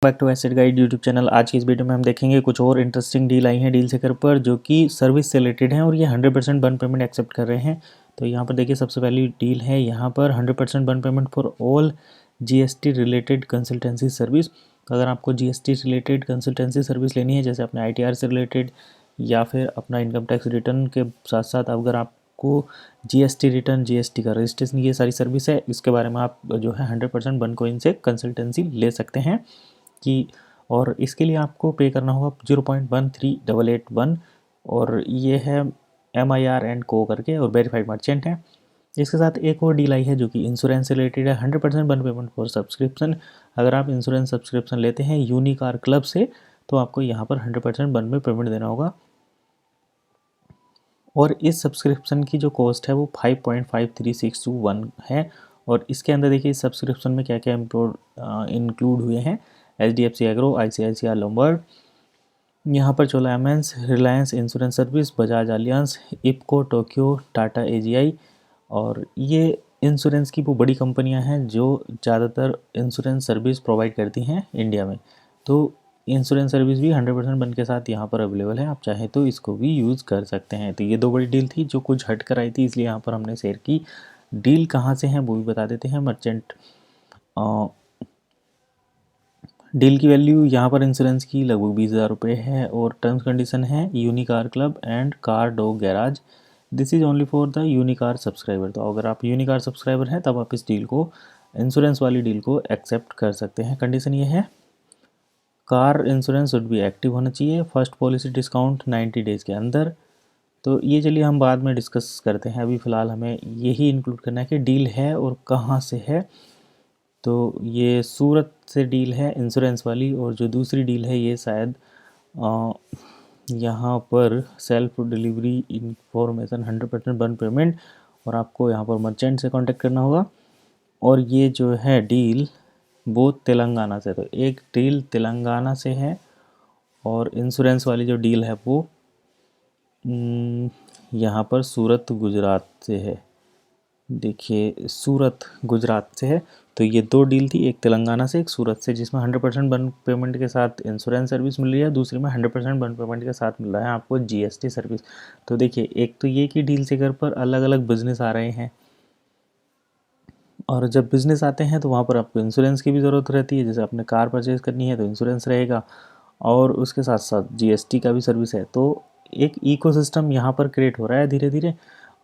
Back to asset guide YouTube channel. आज की इस वीडियो में हम देखेंगे कुछ और इंटरेस्टिंग डील आई हैं डील सेकर पर, जो कि सर्विस से रिलेटेड हैं और ये 100% बन पेमेंट एक्सेप्ट कर रहे हैं। तो यहाँ पर देखिए, सबसे पहली डील है यहाँ पर 100% बन payment for all GST related consultancy service. अगर आपको जीएसटी रिलेटेड कंसल्टेंसी सर्विस लेनी है, जैसे अपने आईटीआर से रिलेटेड या फिर अपना इनकम टैक्स रिटर्न के साथ साथ अगर आपको जीएसटी रिटर्न, जीएसटी का रजिस्ट्रेशन, ये सारी सर्विस है, इसके बारे में आप जो है 100% बन कोइन से कंसल्टेंसी ले सकते हैं कि। और इसके लिए आपको पे करना होगा 0.13881 और ये है MIR एंड को करके और वेरीफाइड मर्चेंट है। इसके साथ एक और डील आई है जो कि इंश्योरेंस से रिलेटेड है, 100% बन पेमेंट फॉर सब्सक्रिप्शन। अगर आप इंश्योरेंस सब्सक्रिप्शन लेते हैं यूनिकार क्लब से तो आपको यहाँ पर 100% बन में पेमेंट देना होगा और इस सब्सक्रिप्शन की जो कॉस्ट है वो 5.53621 है। और इसके अंदर देखिए इस सब्सक्रिप्शन में क्या क्या इंक्लूड हुए हैं। HDFC एग्रो, ICICI लोम्बार्ड, यहाँ पर चोलामेंस, Reliance insurance service, Bajaj Allianz, IFFCO, Tokio, Tata AGI। और ये इंश्योरेंस की वो बड़ी कंपनियां हैं जो ज़्यादातर इंश्योरेंस सर्विस प्रोवाइड करती हैं इंडिया में। तो इंश्योरेंस सर्विस भी 100% बन के साथ यहाँ पर अवेलेबल है, आप चाहें तो इसको भी यूज़ कर सकते हैं। तो ये दो बड़ी डील थी जो कुछ हट कर आई थी, इसलिए यहाँ पर हमने शेयर की। डील कहाँ से हैं वो भी बता देते हैं। मर्चेंट डील की वैल्यू यहाँ पर इंश्योरेंस की लगभग 20,000 रुपये है और टर्म्स कंडीशन है Unicar club and car dog garage. This is only for the Unicar subscriber. तो अगर आप यूनिकार सब्सक्राइबर हैं तब आप इस डील को, इंश्योरेंस वाली डील को एक्सेप्ट कर सकते हैं। कंडीशन ये है, car insurance should be active होना चाहिए, फर्स्ट पॉलिसी डिस्काउंट 90 डेज़ के अंदर। तो ये चलिए हम बाद में डिस्कस करते हैं, अभी फ़िलहाल हमें यही इंक्लूड करना है कि डील है और कहाँ से है। तो ये सूरत से डील है इंश्योरेंस वाली, और जो दूसरी डील है ये शायद यहाँ पर सेल्फ डिलीवरी इंफॉर्मेशन 100% बन पेमेंट, और आपको यहाँ पर मर्चेंट से कांटेक्ट करना होगा। और ये जो है डील वो तेलंगाना से, तो एक डील तेलंगाना से है और इंश्योरेंस वाली जो डील है वो यहाँ पर सूरत गुजरात से है। देखिए सूरत गुजरात से है। तो ये दो डील थी, एक तेलंगाना से एक सूरत से, जिसमें 100% बन पेमेंट के साथ इंश्योरेंस सर्विस मिल रही है, दूसरी में 100% बन पेमेंट के साथ मिल रहा है आपको जीएसटी सर्विस। तो देखिए, एक तो ये कि डील सेकर पर अलग अलग बिजनेस आ रहे हैं, और जब बिज़नेस आते हैं तो वहाँ पर आपको इंश्योरेंस की भी ज़रूरत रहती है। जैसे आपने कार परचेज़ करनी है तो इंश्योरेंस रहेगा, और उसके साथ साथ जीएसटी का भी सर्विस है। तो एक इकोसिस्टम यहाँ पर क्रिएट हो रहा है धीरे धीरे।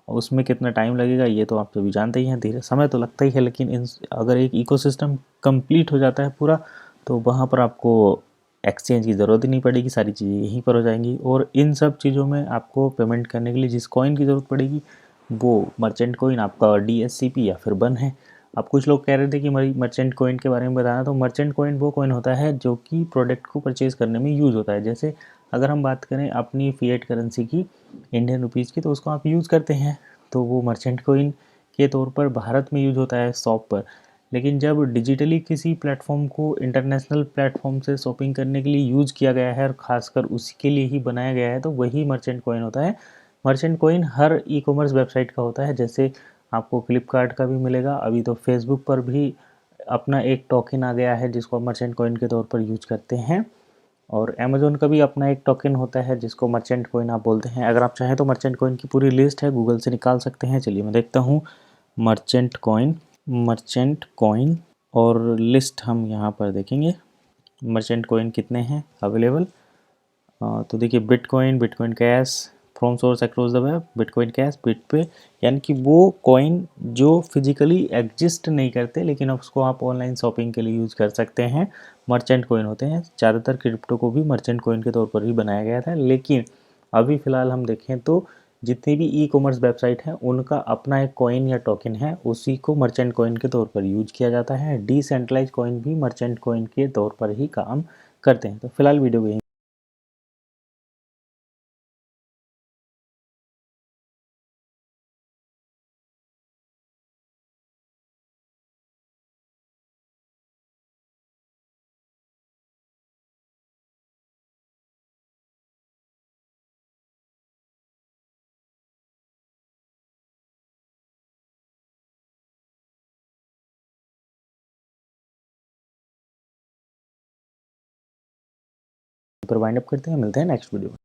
उसमें कितना टाइम लगेगा ये तो आप सभी जानते ही हैं, धीरे समय तो लगता ही है, लेकिन अगर एक इकोसिस्टम कंप्लीट हो जाता है पूरा तो वहाँ पर आपको एक्सचेंज की ज़रूरत ही नहीं पड़ेगी, सारी चीज़ें यहीं पर हो जाएंगी। और इन सब चीज़ों में आपको पेमेंट करने के लिए जिस कॉइन की ज़रूरत पड़ेगी वो मर्चेंट कॉइन आपका DSCP या फिर बन है। अब कुछ लोग कह रहे थे कि मर्चेंट कॉइन के बारे में बताना, तो मर्चेंट कॉइन वो कॉइन होता है जो कि प्रोडक्ट को परचेज़ करने में यूज़ होता है। जैसे अगर हम बात करें अपनी फिएट करेंसी की, इंडियन रुपीज़ की, तो उसको आप यूज़ करते हैं, तो वो मर्चेंट कॉइन के तौर पर भारत में यूज़ होता है शॉप पर। लेकिन जब डिजिटली किसी प्लेटफॉर्म को इंटरनेशनल प्लेटफॉर्म से शॉपिंग करने के लिए यूज़ किया गया है और ख़ासकर उसी के लिए ही बनाया गया है, तो वही मर्चेंट कॉइन होता है। मर्चेंट कॉइन हर ई-कॉमर्स वेबसाइट का होता है, जैसे आपको फ्लिपकार्ट का भी मिलेगा। अभी तो फेसबुक पर भी अपना एक टोकन आ गया है जिसको मर्चेंट कॉइन के तौर पर यूज करते हैं, और अमेज़ोन का भी अपना एक टोकन होता है जिसको मर्चेंट कॉइन आप बोलते हैं। अगर आप चाहें तो मर्चेंट कॉइन की पूरी लिस्ट है, गूगल से निकाल सकते हैं। चलिए मैं देखता हूँ मर्चेंट कॉइन और लिस्ट हम यहाँ पर देखेंगे मर्चेंट कॉइन कितने हैं अवेलेबल। तो देखिए, bitcoin cash, from source across the web, bitcoin cash, bit पे, यानी कि वो कॉइन जो फिजिकली एग्जिस्ट नहीं करते लेकिन उसको आप ऑनलाइन शॉपिंग के लिए यूज़ कर सकते हैं, मर्चेंट कॉइन होते हैं। ज़्यादातर क्रिप्टो को भी मर्चेंट कॉइन के तौर पर ही बनाया गया था, लेकिन अभी फ़िलहाल हम देखें तो जितनी भी ई-कॉमर्स वेबसाइट हैं उनका अपना एक कॉइन या टोकन है, उसी को मर्चेंट कॉइन के तौर पर यूज किया जाता है। डिसेंट्रलाइज कॉइन भी मर्चेंट कॉइन के तौर पर ही काम करते हैं। तो फिलहाल वीडियो को यहीं पर वाइंड अप करते हैं, मिलते हैं नेक्स्ट वीडियो में।